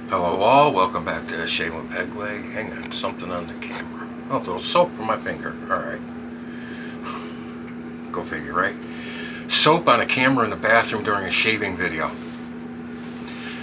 Hello all, welcome back to Shave with Peg Leg. Hang on, something on the camera. Oh, a little soap from my finger. Alright. Go figure, right? Soap on a camera in the bathroom during a shaving video.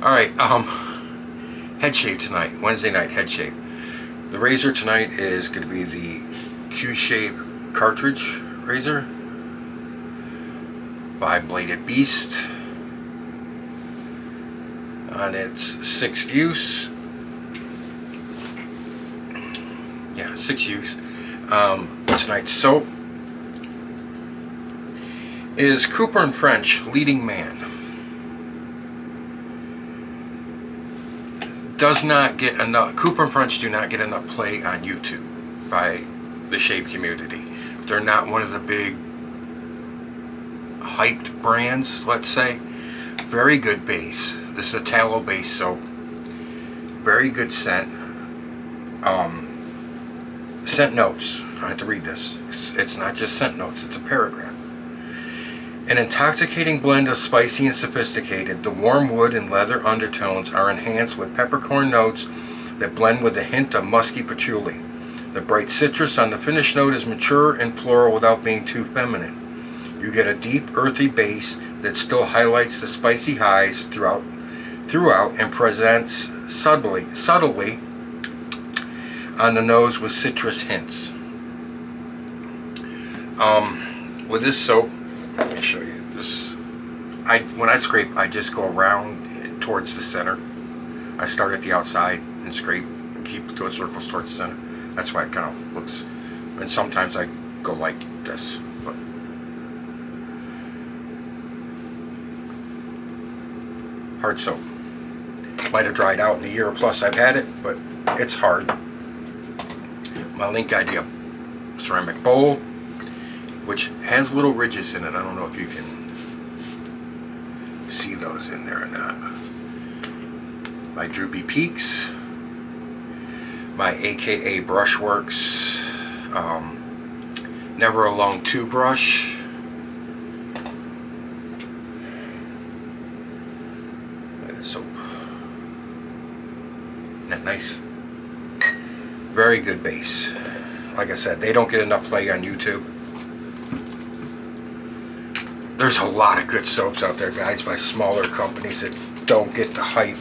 Alright, head shave tonight. Wednesday night head shave. The razor tonight is going to be the Q-Shave cartridge razor. 5-bladed beast. On its 6th use. Yeah, 6th use. Tonight's soap is Cooper and French Leading Man. Does not get enough. Cooper and French do not get enough play on YouTube by the shave community. They're not one of the big hyped brands, let's say. Very good base. This is a tallow base soap. Very good scent. Scent notes. I have to read this. It's not just scent notes, it's a paragraph. An intoxicating blend of spicy and sophisticated, the warm wood and leather undertones are enhanced with peppercorn notes that blend with a hint of musky patchouli. The bright citrus on the finish note is mature and floral without being too feminine. You get a deep, earthy base that still highlights the spicy highs throughout and presents subtly on the nose with citrus hints. With this soap, let me show you this. When I scrape, I just go around towards the center. I start at the outside and scrape and keep doing circles towards the center. That's why it kind of looks. And sometimes I go like this, but. Hard soap. Might have dried out in the year plus I've had it, but it's hard. My Linkidea ceramic bowl, which has little ridges in it. I don't know if you can see those in there or not. My Droopy Peaks, my AKA Brushworx Never Alone 2 brush. Soap. Isn't that nice? Very good base. Like I said, they don't get enough play on YouTube. There's a lot of good soaps out there, guys, by smaller companies that don't get the hype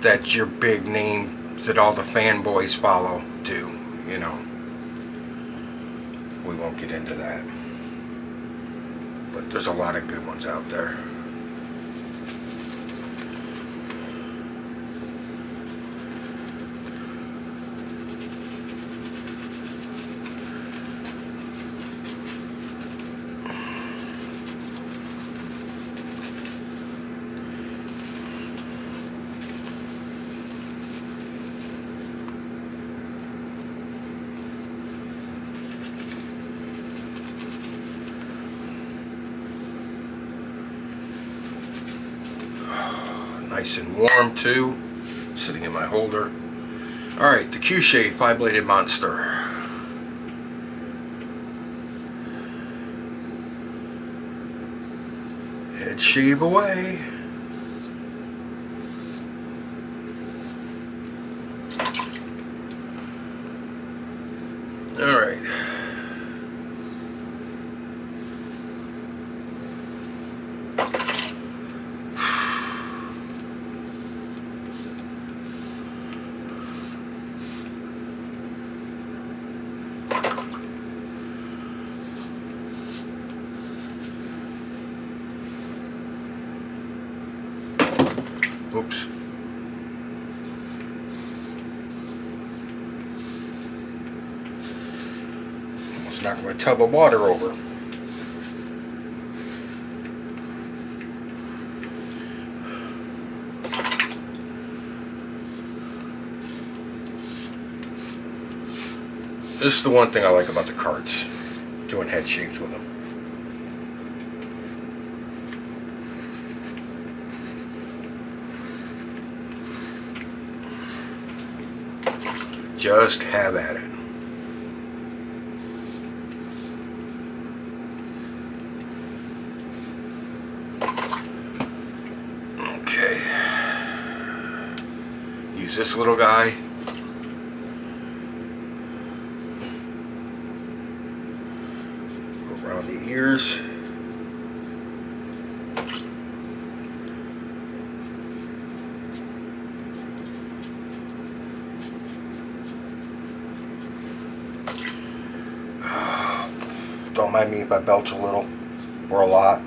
that your big names that all the fanboys follow do, you know. We won't get into that. But there's a lot of good ones out there. Nice and warm too, sitting in my holder. Alright, the Q-Shave 5-bladed monster. Head shave away. Alright. Oops. Almost knocked my tub of water over. This is the one thing I like about the carts, doing head shaves with them. Just have at it. Okay. use this little guy. Go around the ears. Don't mind me if I belch a little or a lot.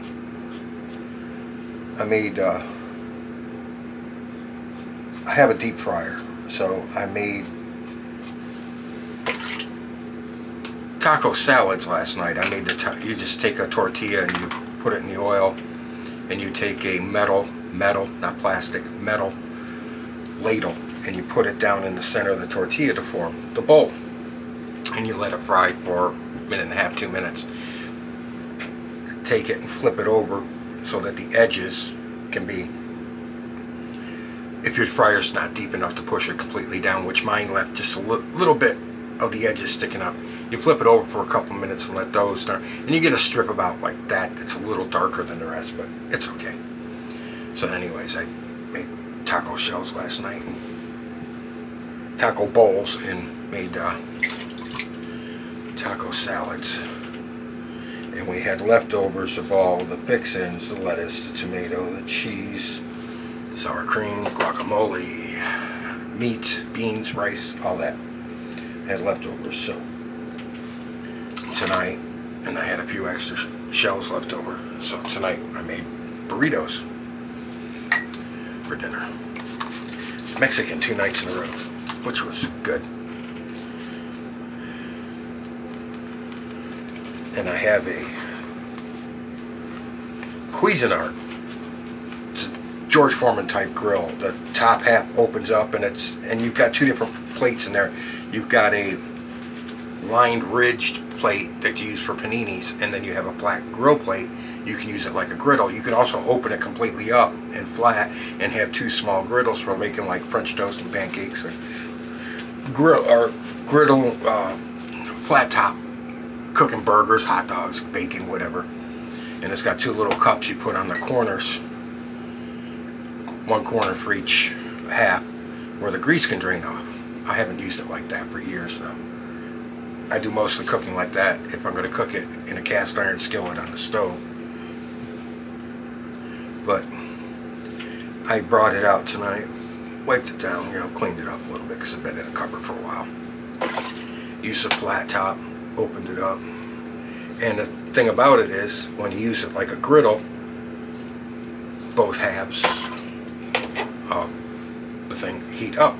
I have a deep fryer, so I made taco salads last night. I made you just take a tortilla and you put it in the oil, and you take a metal, not plastic, metal ladle, and you put it down in the center of the tortilla to form the bowl, and you let it fry for a minute and a half, 2 minutes. Take it and flip it over so that the edges can be, if your fryer's not deep enough to push it completely down, which mine left just a little bit of the edges sticking up, you flip it over for a couple minutes and let those start, and you get a strip about like that that's a little darker than the rest, but it's okay. So anyways, I made taco shells last night, and taco bowls, and made taco salads. And we had leftovers of all the fixins, the lettuce, the tomato, the cheese, sour cream, guacamole, meat, beans, rice, all that. I had leftovers, so tonight, and I had a few extra shells left over, so tonight I made burritos for dinner. Mexican 2 nights in a row, which was good. And I have a Cuisinart. It's a George Foreman type grill. The top half opens up, and you've got 2 different plates in there. You've got a lined ridged plate that you use for paninis, and then you have a flat grill plate. You can use it like a griddle. You can also open it completely up and flat and have 2 small griddles for making like French toast and pancakes, or griddle flat top, cooking burgers, hot dogs, bacon, whatever. And it's got 2 little cups you put on the corners, 1 corner for each half, where the grease can drain off. I haven't used it like that for years though. I do most of the cooking like that if I'm going to cook it in a cast iron skillet on the stove. But I brought it out tonight, wiped it down, cleaned it up a little bit because it's been in a cupboard for a while. Used a flat top, opened it up, and the thing about it is when you use it like a griddle, both halves of the thing heat up.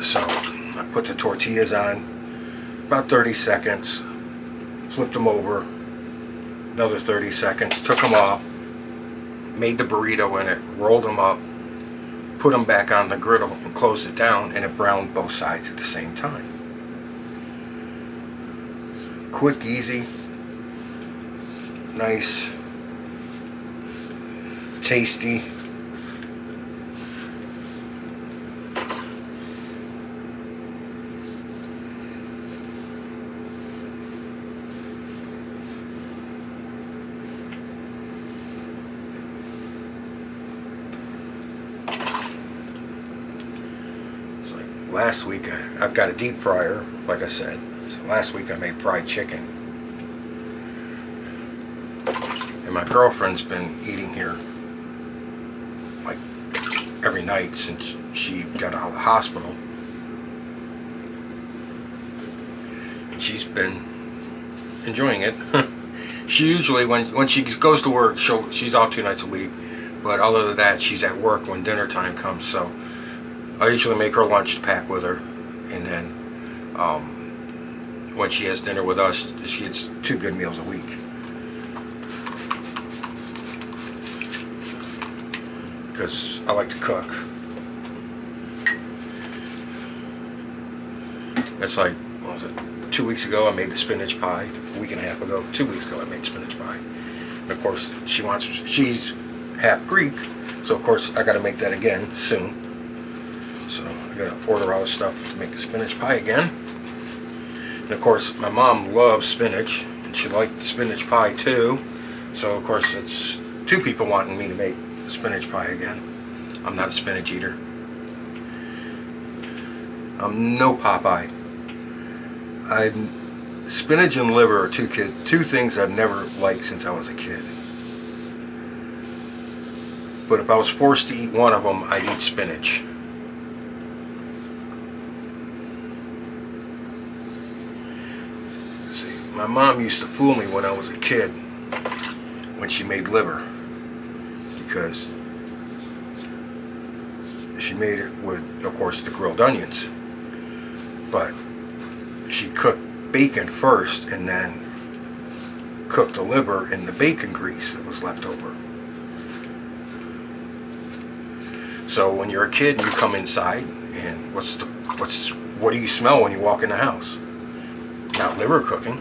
So I put the tortillas on, about 30 seconds, flipped them over, another 30 seconds, took them off, made the burrito in it, rolled them up, put them back on the griddle and closed it down, and it browned both sides at the same time. Quick, easy, nice, tasty. Last week, I've got a deep fryer, like I said. So last week I made fried chicken. And my girlfriend's been eating here like every night since she got out of the hospital. And she's been enjoying it. She usually, when she goes to work, she's off 2 nights a week. But other than that, she's at work when dinner time comes. So I usually make her lunch to pack with her, and then when she has dinner with us, she gets 2 good meals a week. Because I like to cook. It's like, what was it, 2 weeks ago I made the spinach pie. A week and a half ago, 2 weeks ago I made spinach pie. And of course, she's half Greek, so of course I got to make that again soon. So I gotta order all this stuff to make the spinach pie again. And of course my mom loves spinach, and she liked spinach pie too. So of course it's 2 2 people wanting me to make spinach pie again. I'm not a spinach eater. I'm no Popeye. Spinach and liver are two things I've never liked since I was a kid. But if I was forced to eat one of them, I'd eat spinach. See, my mom used to fool me when I was a kid when she made liver, because she made it with, of course, the grilled onions. But she cooked bacon first and then cooked the liver in the bacon grease that was left over. So when you're a kid and you come inside, and what do you smell when you walk in the house? Not liver cooking.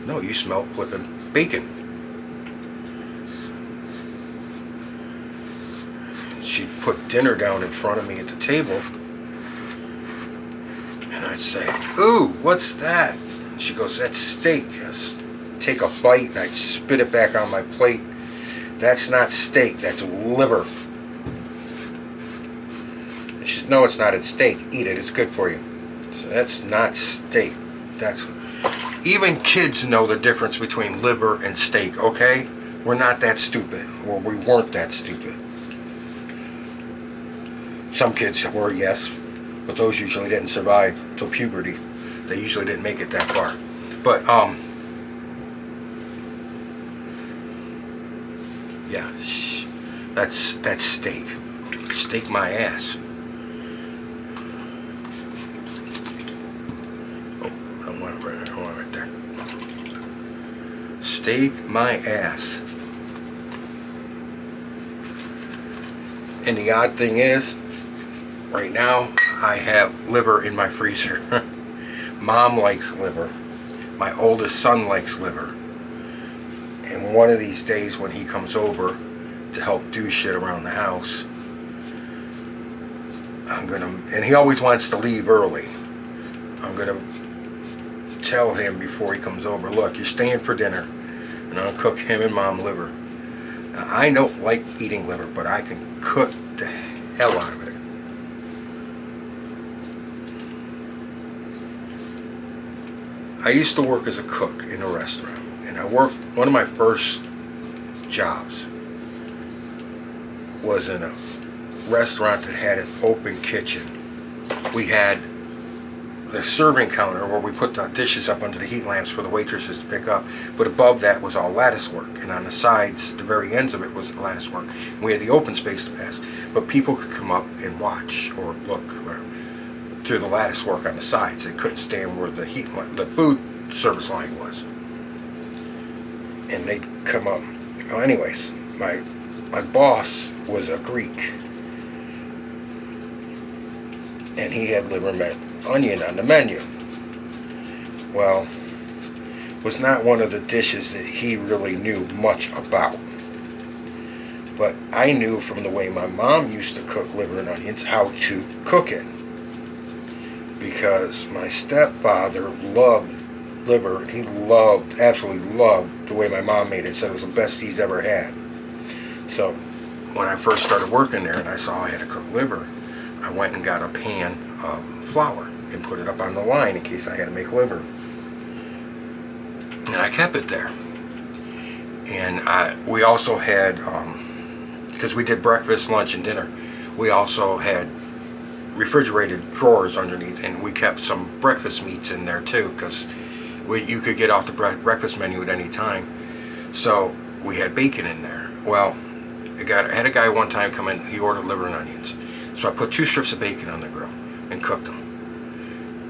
No, you smell flipping bacon. She'd put dinner down in front of me at the table, and I'd say, "Ooh, what's that?" And she goes, "That's steak." I'd take a bite and I'd spit it back on my plate. "That's not steak, that's liver." And she said, "No, it's not. It's steak. Eat it. It's good for you." So that's not steak. That's... Even kids know the difference between liver and steak, okay? We're not that stupid. Or we weren't that stupid. Some kids were, yes, but those usually didn't survive till puberty. They usually didn't make it that far. But, yeah, that's steak. Steak my ass. Oh, I want it right there. Steak my ass. And the odd thing is, right now, I have liver in my freezer. Mom likes liver. My oldest son likes liver. And one of these days when he comes over to help do shit around the house, and he always wants to leave early, I'm gonna tell him before he comes over, "Look, you're staying for dinner, and I'll cook him and Mom liver." Now, I don't like eating liver, but I can cook the hell out of it. I used to work as a cook in a restaurant, and one of my first jobs was in a restaurant that had an open kitchen. We had the serving counter where we put the dishes up under the heat lamps for the waitresses to pick up, but above that was all lattice work, and on the sides, the very ends of it was lattice work. We had the open space to pass, but people could come up and watch or look through the lattice work on the sides. They couldn't stand where the food service line was, and they'd come up. Well, anyways, my boss was a Greek, and he had liver onion on the menu. Well, it was not one of the dishes that he really knew much about, but I knew from the way my mom used to cook liver and onions how to cook it, because my stepfather loved liver, and he absolutely loved the way my mom made it. Said it was the best he's ever had. So when I first started working there and I saw I had to cook liver, I went and got a pan of flour and put it up on the line in case I had to make liver. And I kept it there. And we also had, because we did breakfast, lunch, and dinner, we also had refrigerated drawers underneath, and we kept some breakfast meats in there too, because you could get off the breakfast menu at any time. So we had bacon in there. Well, I had a guy one time come in, he ordered liver and onions. So I put 2 strips of bacon on the grill and cooked them.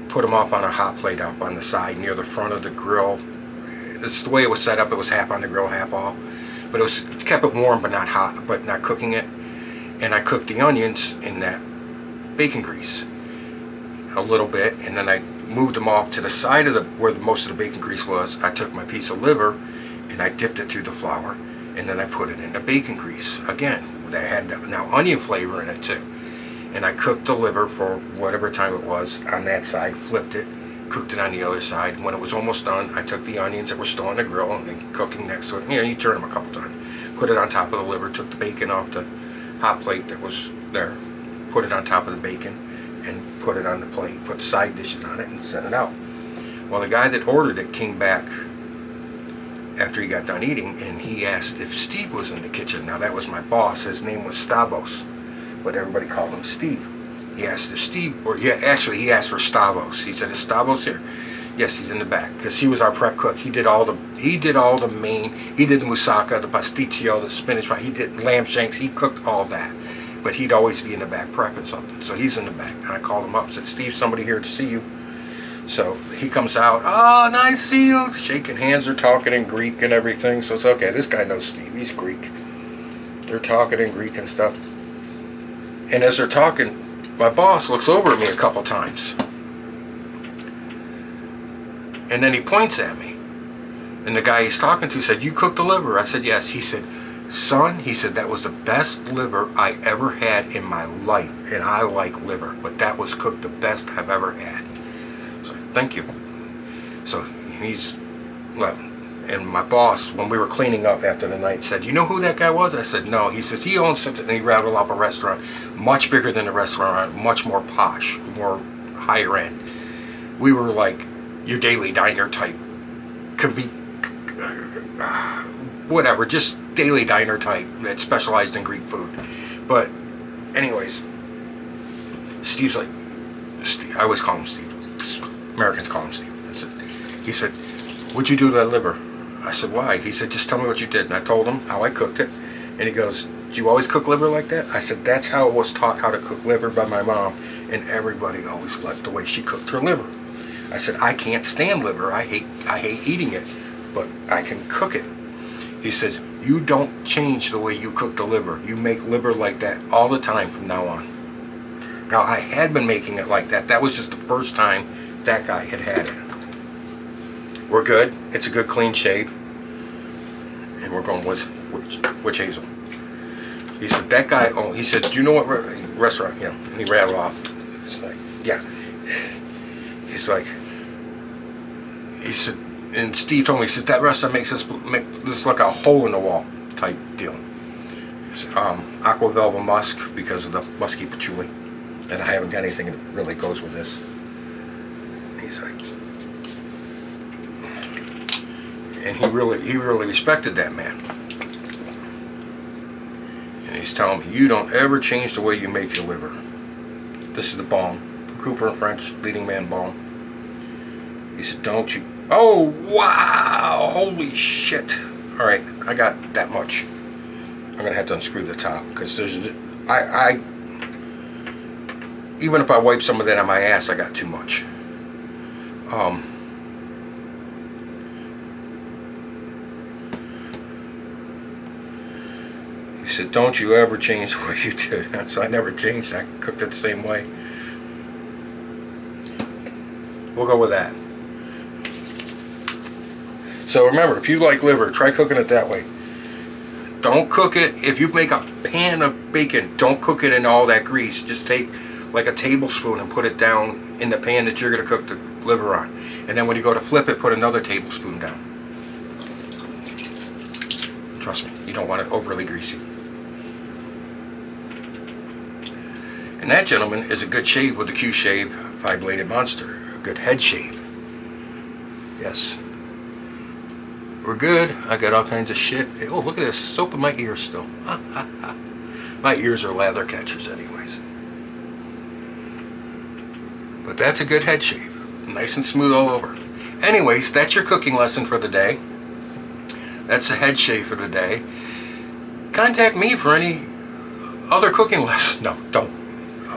Put them up on a hot plate up on the side near the front of the grill. This is the way it was set up. It was half on the grill, half off. But it kept it warm but not hot, but not cooking it. And I cooked the onions in that bacon grease a little bit, and then I moved them off to the side of where most of the bacon grease was. I took my piece of liver and I dipped it through the flour, and then I put it in the bacon grease again. That had now onion flavor in it too. And I cooked the liver for whatever time it was on that side, flipped it, cooked it on the other side. When it was almost done, I took the onions that were still on the grill and then cooking next to it. You turn them a couple times. put it on top of the liver, took the bacon off the hot plate that was there, put it on top of the bacon, and put it on the plate, put side dishes on it, and sent it out. Well, the guy that ordered it came back after he got done eating, and he asked if Steve was in the kitchen. Now, that was my boss. His name was Stavos, but everybody called him Steve. He asked if Steve, or yeah, actually he asked for Stavos. He said, "Is Stavos here?" Yes, he's in the back, because he was our prep cook. He did all the main. He did the moussaka, the pasticcio, the spinach pie. He did lamb shanks. He cooked all that, but he'd always be in the back prepping something. So he's in the back, and I called him up and said, "Steve, somebody here to see you." So he comes out. "Oh, nice to see you." Shaking hands, they're talking in Greek and everything. So it's okay. This guy knows Steve. He's Greek. They're talking in Greek and stuff. And as they're talking, my boss looks over at me a couple times. And then he points at me. And the guy he's talking to said, "You cooked the liver?" I said, "Yes." He said, "Son," he said, "that was the best liver I ever had in my life. And I like liver, but that was cooked the best I've ever had." So, thank you. So he's left. And my boss, when we were cleaning up after the night, said, "You know who that guy was?" I said, "No." He says, "He owns something," and he rattled off a restaurant, much bigger than the restaurant, much more posh, more higher end. We were like your daily diner type, whatever, just daily diner type that specialized in Greek food. But anyways, Steve's like, Steve, I always call him Steve. Americans call him Steve. He said, "What'd you do to that liver?" I said, "Why?" He said, "Just tell me what you did." And I told him how I cooked it. And he goes, "Do you always cook liver like that?" I said, "That's how I was taught how to cook liver by my mom. And everybody always liked the way she cooked her liver." I said, "I can't stand liver. I hate eating it, but I can cook it." He says, "You don't change the way you cook the liver. You make liver like that all the time from now on." Now, I had been making it like that. That was just the first time that guy had had it. We're good. It's a good clean shave. And we're going with which Hazel. He said, "That guy," he said, "Do you know what restaurant?" Yeah. And he rattled off. It's like, yeah. He's like, he said, and Steve told me, he says, "That restaurant makes this look a hole in the wall type deal." He said, Aqua Velva Musk, because of the musky patchouli. And I haven't got anything that really goes with this. And he's like, and he really respected that man. And he's telling me, "You don't ever change the way you make your liver." This is the balm, Cooper and French leading man balm. He said, "Don't you?" Oh, wow, holy shit. All right, I got that much. I'm gonna have to unscrew the top, because there's even if I wipe some of that on my ass, I got too much. He said, "Don't you ever change the way you did." So I never changed. I cooked it the same way. We'll go with that. So remember, if you like liver, try cooking it that way. Don't cook it, if you make a pan of bacon, don't cook it in all that grease. Just take like a tablespoon and put it down in the pan that you're going to cook the liver on. And then when you go to flip it, put another tablespoon down. Trust me, you don't want it overly greasy. And that, gentlemen, is a good shave with the Q-Shave 5-bladed monster. A good head shave. Yes. We're good. I got all kinds of shit. Oh, look at this. Soap in my ears still. My ears are lather catchers anyways. But that's a good head shave. Nice and smooth all over. Anyways, that's your cooking lesson for the day. That's the head shave for the day. Contact me for any other cooking lessons. No, don't.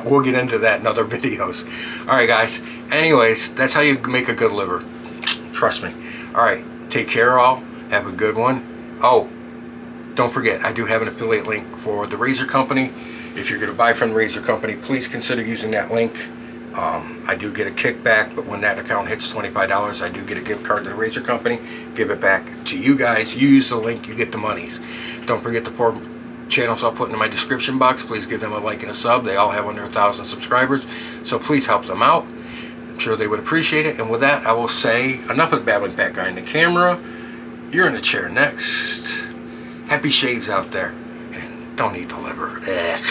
We'll get into that in other videos. Alright guys. Anyways, that's how you make a good liver. Trust me. Alright. Take care all. Have a good one. Oh, don't forget, I do have an affiliate link for the razor company. If you're going to buy from the razor company, please consider using that link. I do get a kickback, but when that account hits $25, I do get a gift card to the razor company. Give it back to you guys. You use the link, you get the monies. Don't forget the 4 channels I'll put in my description box. Please give them a like and a sub. They all have under 1,000 subscribers, so please help them out. I'm sure they would appreciate it. And with that, I will say enough of the babbling back guy in the camera. You're in the chair next. Happy shaves out there. And don't eat the liver. Ugh.